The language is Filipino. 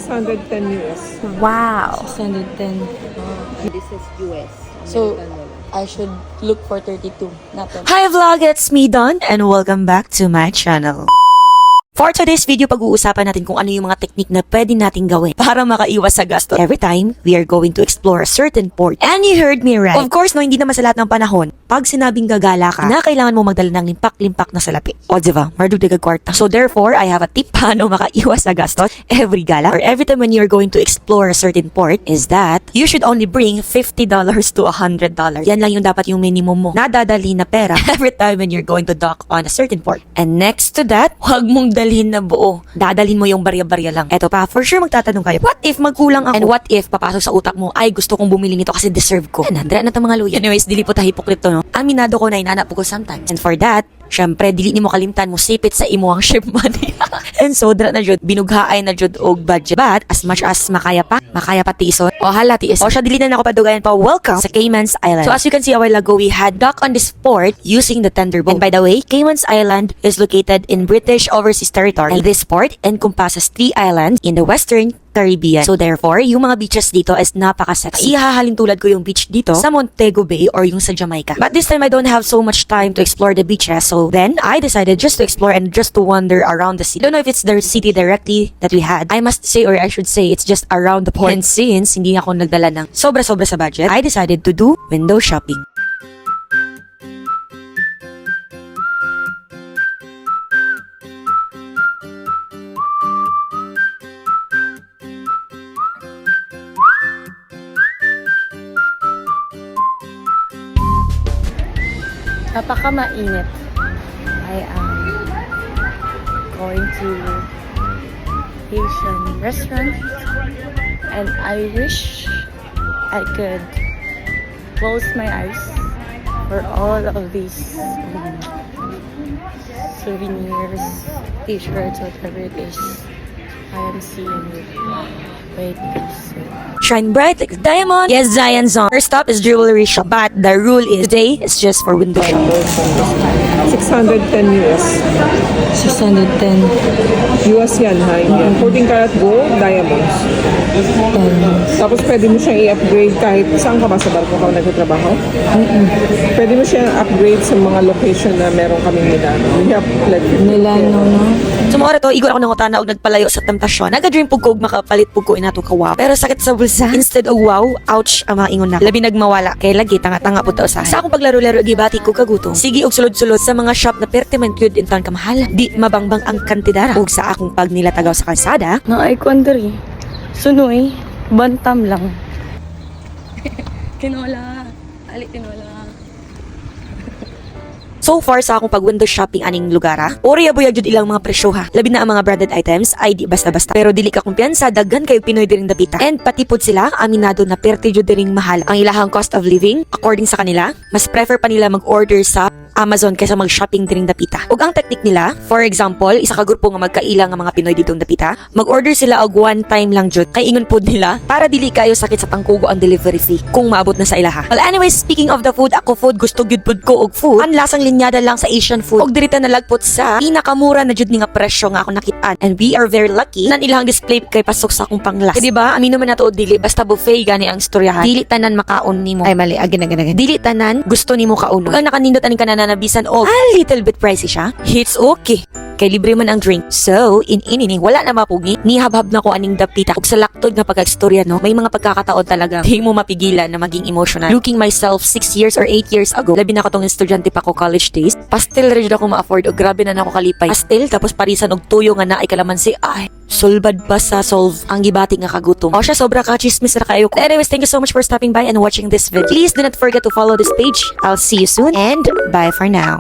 610 US. Wow. 610. This is US. So, American wala. I should look for 32. Not 10. Hi vlog, it's me Don and welcome back to my channel. For today's video, pag-uusapan natin kung ano yung mga technique na pwede nating gawin para makaiwas sa gasto every time we are going to explore a certain port. And you heard me right. Of course, no, hindi naman sa lahat ng panahon. Pag sinabing gagala ka, na kailangan mo magdala ng limpak-limpak na salapi. O diba, mardugdag kwarta. So therefore, I have a tip paano makaiwas sa gasto every gala or every time when you're going to explore a certain port is that you should only bring $50 to $100. Yan lang yung dapat yung minimum mo nadadali na pera every time when you're going to dock on a certain port. And next to that, huwag mong dalhin na buo. Dadalhin mo yung barya-barya lang. Eto pa, for sure magtatanong kayo, what if magkulang ako? And what if papasok sa utak mo, ay gusto kong bumili nito kasi deserve ko. And Andrea na itong mga luya. Anyways, dili po tayo hipokrito, no? Aminado ko na inanap ko sometimes. And for that, syempre, dili ni mo kalimtan mo sipit sa imo ang ship money. And so, dra na jud, binughaay na jud og budget. But, as much as makaya pa tison, o hala tiis. O siya, dili na ako padugayan pa, welcome sa Cayman's Island. So, as you can see a while ago, we had dock on this port using the tender boat. And by the way, Cayman's Island is located in British Overseas Territory. And this port encompasses 3 islands in the Western Caribbean. So therefore, yung mga beaches dito is napaka-sexy. Ihahalin tulad ko yung beach dito sa Montego Bay or yung sa Jamaica. But this time, I don't have so much time to explore the beaches. So then, I decided just to explore and just to wander around the city. I don't know if it's the city directly that we had. I must say, or I should say, it's just around the port. And since hindi ako nagdala ng sobra-sobra sa budget, I decided to do window shopping. Napaka-mainit. I am going to Asian restaurant and I wish I could close my eyes for all of these souvenirs, t-shirts, whatever it is I am seeing it. Wait, Shine bright like a diamond. Yes, Zion Zone. First stop is jewelry shop. But the rule is today is just for window shopping. 610 US. 610. US yan ha. Yan. 14 karat gold, diamonds. Tapos pwede mo siyang i-upgrade kahit saan ka ba sa barko ka nagtatrabaho? Pwede mo siyang upgrade sa mga location na meron kaming Milano. We have Milano, no? Sumora to, igor ako ng utana og nagpalayo sa temptasyon. Naga-dream pug ko og makapalit pug ko inato ka wow. Pero sakit sa bulsa. Instead of wow, ouch, ang mga ingon na. Labi nagmawala. Kay lagi tanga-tanga po ta usahay. Sa akong paglaro-laro gibati ko kagutom. Sige og sulod-sulod sa mga shop na perte man gyud in town kamahala. Di mabangbang ang kantidara. Ug sa akong pagnilatagaw sa kalsada, Na ay kwandari. Sunoy, bantam lang. Tinola. Ali, tinola. so far sa akong pag-window shopping aning lugara, ori abuyag jud ilang mga presyo ha. Labi na ang mga branded items ay di basta-basta. Pero dili ka kumpiyansa, daghan kayo Pinoy diring dapita. And pati pud sila, aminado na perte jud diring mahal. Ang ilahang cost of living, according sa kanila, mas prefer pa nila mag-order sa Amazon kaysa mag-shopping diring dapita. Ug ang technique nila, for example, isa ka grupo nga magkaila nga mga Pinoy ditong dapita, mag-order sila og one time lang jud. Kay ingon pud nila para dili kayo sakit sa tangkugo ang delivery fee kung maabot na sa ilaha. Well, anyways, speaking of the food, ako food gusto gyud pud ko og food. Ang lasang linyada lang sa Asian food. Og dirita nalagpot sa pinakamura na jud ni nga presyo nga ako nakitaan. And we are very lucky nan ilang display kay pasok sa akong panglas. Di ba? Amino man nato og dili basta buffet gani ang istoryahan. Dili tanan makaon nimo. Ay mali, agin. Dili tanan gusto nimo kauno. Ug ang nakanindot aning kanananabisan og a little bit pricey siya. It's okay. Kay libre man ang drink. So, in wala na mapugi. Nihabhab na ko aning dapita. Ug sa laktod nga pagka-istorya, no, may mga pagkakataon talaga di mo mapigilan na maging emotional. Looking myself 6 years or 8 years ago, labi na ko tong estudyante pa ko college days, pastel rin ako ma-afford. Og grabe na nako kalipay. Pastel, tapos parisan og tuyo nga na ay kalamansi. Ay, sulbad pa sa solve ang gibati nga kagutom. O siya, sobra ka chismis na kayo. Anyways, thank you so much for stopping by and watching this video. Please do not forget to follow this page. I'll see you soon and bye for now.